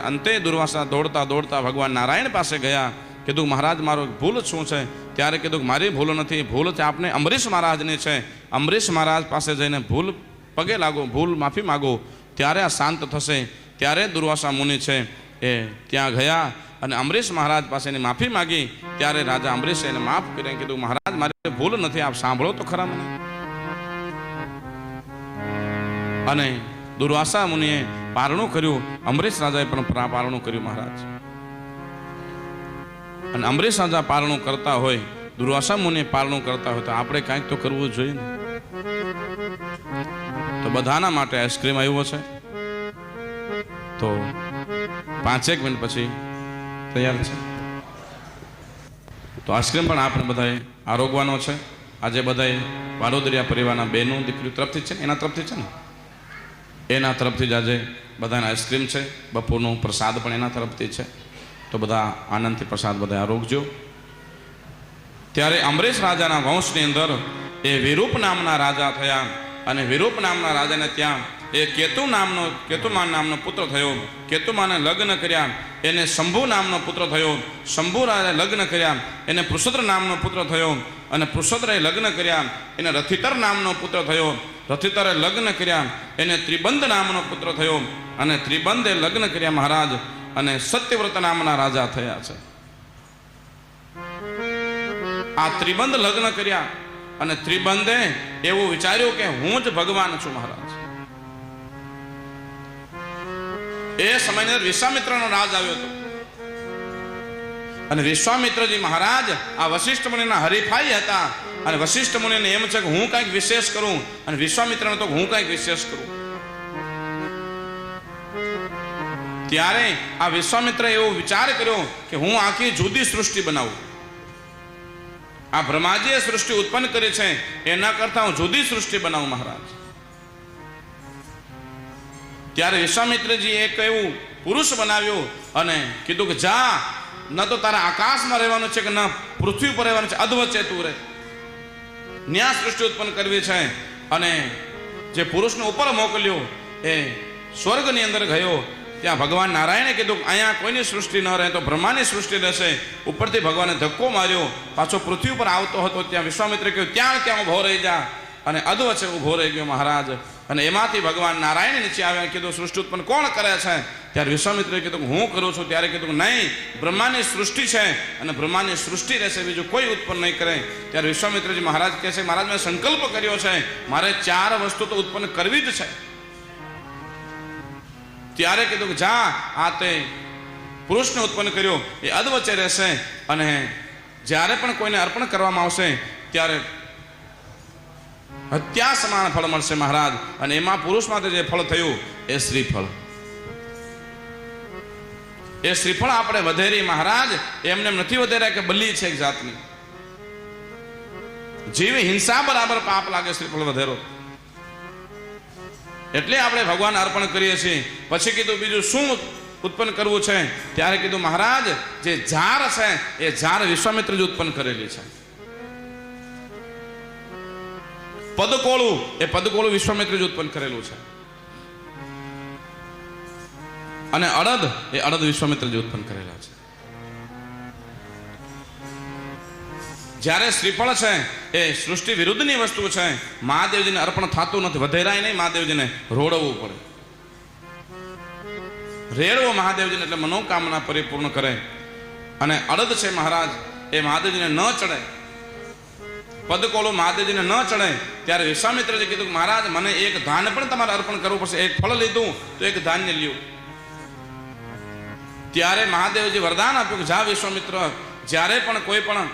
અંતે દુર્વાસા દોડતા દોડતા ભગવાન નારાયણ પાસે ગયા. કીધું મહારાજ મારો ભૂલ શું છે? ત્યારે કીધું મારી ભૂલ નથી, ભૂલ છે આપને અંબરીશ મહારાજની છે. અંબરીશ મહારાજ પાસે જઈને ભૂલ પગે લાગો, ભૂલ માફી માગો, ત્યારે આ શાંત થશે. ત્યારે દુર્વાસા મુનિ છે એ ત્યાં ગયા અને અંબરીશ મહારાજ પાસે એની માફી માગી. ત્યારે રાજા અંબરીશે એને માફ કરીને કીધું મહારાજ મારી ભૂલ નથી, આપ સાંભળો તો ખરા મને. અને દુર્વાસા મુનિએ પારણું કર્યું, અંબરીશ રાજાએ પણ પારણું કર્યું મહારાજ. અને અંબરીશ રાજા પારણું કરતા હોય, દુર્વાસા મુનિએ પારણું કરતા હોય તો આપણે કાંઈક તો કરવું જોઈએ ને. તો બધાના માટે આઈસ્ક્રીમ આવ્યો છે, તો 5 મિનિટ પછી તૈયાર છે. તો આઈસ્ક્રીમ પણ આપણે બધાએ આરોગવાનો છે. આજે બધાએ વાડોદરિયા પરિવારના બહેનો દીકરીઓ તરફથી છે, એના તરફથી છે ને, એના તરફથી જ આજે બધાને આઈસ્ક્રીમ છે. બપોરનો પ્રસાદ પણ એના તરફથી છે. તો બધા આનંદથી પ્રસાદ બધા આરોગજો. ત્યારે અંબરીશ રાજાના વંશની અંદર એ વિરૂપ નામના રાજા થયા. અને વિરૂપ નામના રાજાને ત્યાં એ કેતુમાન નામનો પુત્ર થયો. કેતુમાને લગ્ન કર્યા, એને શંભુ નામનો પુત્ર થયો. શંભુ રાજાએ લગ્ન કર્યા, એને પૃષદ્ર નામનો પુત્ર થયો. અને પૃષદ્રએ લગ્ન કર્યા, એને રથિતર નામનો પુત્ર થયો. રથિતરે લગ્ન કર્યા, એને ત્રિબંધ નામનો પુત્ર થયો. અને ત્રિબંધે લગ્ન કર્યા મહારાજ, અને સત્યવ્રત નામના રાજા થયા છે. આ ત્રિબંધ લગ્ન કર્યા અને ત્રિબંધે એવું વિચાર્યું કે હું જ ભગવાન છું મહારાજ. એ સમયની અંદર વિશ્વામિત્રનો રાજ આવ્યો હતો. અને વિશ્વામિત્રજી મહારાજ આ વશિષ્ઠ મુનિના હરીફાઈ હતા. અને વશિષ્ઠ મુનિને એમ છે કે હું કંઈક વિશેષ કરું, અને વિશ્વામિત્રને તો હું કંઈક વિશેષ કરું. ત્યારે આ વિશ્વામિત્રએ એવો વિચાર કર્યો કે હું આખી જુદી સૃષ્ટિ બનાવું. આ બ્રહ્માજીએ સૃષ્ટિ ઉત્પન્ન કરી છે, એના કરતા હું જુદી સૃષ્ટિ બનાવું મહારાજ. ત્યારે વિશ્વામિત્રજી એક એવું પુરુષ બનાવ્યું અને કીધું કે જા, ન તો તારા આકાશમાં રહેવાનું છે કે ન પૃથ્વી પર રહેવાનું છે, અધવચ્ચે તું રહે. ન્યા સૃષ્ટિ ઉત્પન્ન કરવી છે. અને જે પુરુષને ઉપર મોકલ્યો એ સ્વર્ગની અંદર ગયો. ત્યાં ભગવાન નારાયણે કીધું અહીંયા કોઈની સૃષ્ટિ ન રહે તો બ્રહ્માની સૃષ્ટિ રહેશે. ઉપરથી ભગવાને ધક્કો માર્યો, પાછો પૃથ્વી ઉપર આવતો હતો. ત્યાં વિશ્વામિત્રે કહ્યું ત્યાં ક્યાં ઉભો રહી જા, અને અધવચ્ચે ઉભો રહી ગયો મહારાજ. અને એમાંથી ભગવાન નારાયણ નીચે આવ્યા, કીધું સૃષ્ટિ ઉત્પન્ન કોણ કરે છે? ત્યારે વિશ્વામિત્રે કીધું હું કરું છું. ત્યારે કીધું નહીં, બ્રહ્માની સૃષ્ટિ છે અને બ્રહ્માની સૃષ્ટિ રહેશે, બીજું કોઈ ઉત્પન્ન નહીં કરે. ત્યારે વિશ્વામિત્રજી મહારાજ કહે છે મહારાજ મેં સંકલ્પ કર્યો છે, મારે 4 વસ્તુ તો ઉત્પન્ન કરવી જ છે. ત્યારે કીધું કે જા, આ તે પુરુષને ઉત્પન્ન કર્યો એ અધવચ્ચે રહેશે. અને જ્યારે પણ કોઈને અર્પણ કરવામાં આવશે ત્યારે હત્યા સમાન ફળ મળશે મહારાજ. અને એમાં પુરુષ માટે જે ફળ થયું એ શ્રીફળ. એ શ્રીફળ આપણે વધેરી મહારાજ, એમને નથી વધેર્યા કે બલી છે એક જાતની. જીવ હિંસા બરાબર પાપ લાગે શ્રીફળ વધેરો. એટલે આપણે ભગવાન અર્પણ કરીએ છીએ. પછી કીધું બીજું શું ઉત્પન્ન કરવું છે? ત્યારે કીધું મહારાજ જે ઝાર છે એ ઝાર વિશ્વામિત્રજી ઉત્પન્ન કરેલી છે. પદકોળું એ પદકોળું વિશ્વામિત્રજી ઉત્પન્ન કરેલું છે. અને અડદ એ અડદ વિશ્વામિત્રજી ઉત્પન્ન કરેલા છે. જ્યારે શ્રીફળ છે એ સૃષ્ટિ વિરુદ્ધની વસ્તુ છે. મહાદેવજીને અર્પણ થતું નથી, વધેરાય નહીં, મહાદેવજીને રોડવું પડે. રેડવો મહાદેવજીને એટલે મનોકામના પરિપૂર્ણ કરે. અને અડદ છે મહારાજ એ મહાદેવજીને ન ચડે, પદકોળું મહાદેવજીને ન ચડે. ત્યારે વિશ્વામિત્રજી કીધું કે મહારાજ મને એક ધાન્ય પણ તમારે અર્પણ કરવું પડશે. એક ફળ લીધું તો એક ધાન્ય લ્યું. ત્યારે મહાદેવજી વરદાન આપ્યું કે જા વિશ્વામિત્ર, જ્યારે પણ કોઈ પણ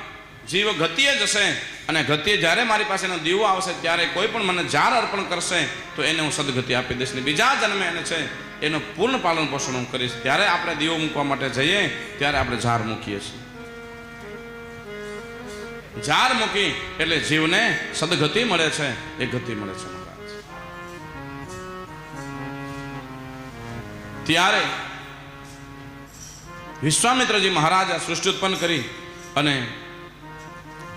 જીવ ગતિએ જશે અને ગતિએ જ્યારે મારી પાસે એનો દીવો આવશે ત્યારે કોઈ પણ મને ઝાર અર્પણ કરશે તો એને હું સદગતિ આપી દઈશ. ને બીજા જન્મે એને છે એનું પૂર્ણ પાલન પોષણ હું કરીશ. ત્યારે આપણે દીવો મૂકવા માટે જઈએ ત્યારે આપણે ઝાર મૂકીએ છીએ. ઝાર મૂકી એટલે જીવને સદગતિ મળે છે, એ ગતિ મળે છે મહારાજ. ત્યારે વિશ્વામિત્રજી મહારાજ આ સૃષ્ટિ ઉત્પન્ન કરી અને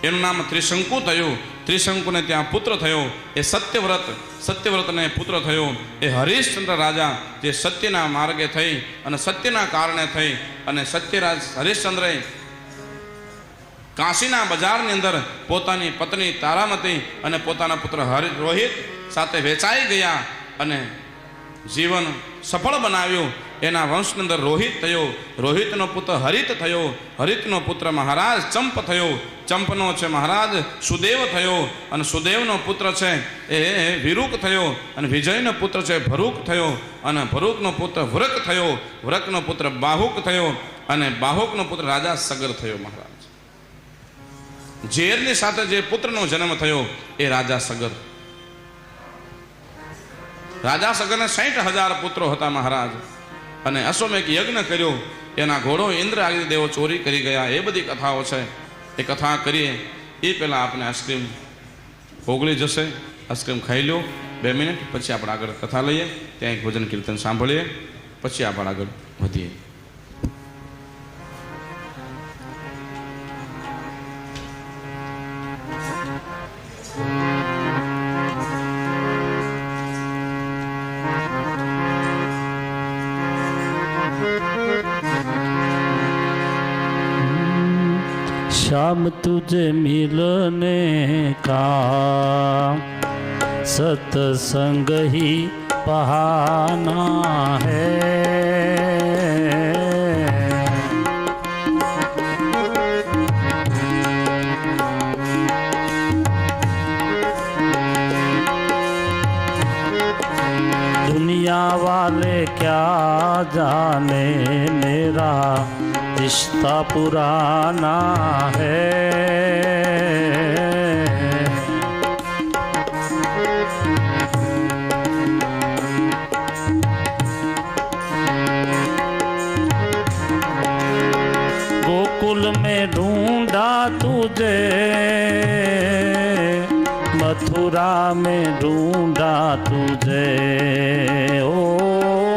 એનું નામ ત્રિશંકુ થયું. ત્રિશંકુને ત્યાં પુત્ર થયો એ સત્યવ્રતને પુત્ર થયો એ હરિશ્ચંદ્ર રાજા, જે સત્યના માર્ગે થઈ અને સત્યના કારણે થઈ અને સત્યરાજ હરિશ્ચંદ્રે કાશીના બજારની અંદર પોતાની પત્ની તારામતી અને પોતાના પુત્ર રોહિત સાથે વેચાઈ ગયા અને જીવન સફળ બનાવ્યું. એના વંશની અંદર રોહિત થયો, રોહિતનો પુત્ર હરિત થયો, હરિતનો પુત્ર મહારાજ ચંપ થયો, ચંપનો છે મહારાજ સુદેવ થયો અને સુદેવનો પુત્ર છે એ વિરુક થયો અને વિજયનો પુત્ર છે ભરૂક થયો અને ભરૂકનો પુત્ર વ્રક થયો, વ્રકનો પુત્ર બાહુક થયો અને બાહુકનો પુત્ર રાજા સગર થયો. મહારાજ ઝેરની સાથે જે પુત્રનો જન્મ થયો એ રાજા સગર. રાજા સગરને 60,000 પુત્રો હતા મહારાજ, અને અશ્વમેઘ યજ્ઞ કર્યો, એના ઘોડો ઇન્દ્ર આદિ દેવો ચોરી કરી ગયા. એ બધી કથાઓ છે. એ કથા કરીએ એ પહેલાં આપણે આઈસ્ક્રીમ ઓગળી જશે. આઈસ્ક્રીમ ખાઈ લો 2 મિનિટ, પછી આપણે આગળ કથા લઈએ, ત્યાં એક ભજન કીર્તન સાંભળીએ, પછી આપણે આગળ વધીએ. श्याम तुझे मिलने का सत्संग ही बहाना है। दुनिया वाले क्या जाने मेरा रिश्ता पुराना है। गोकुल में ढूंढा तुझे, मथुरा में ढूंढा तुझे, ओ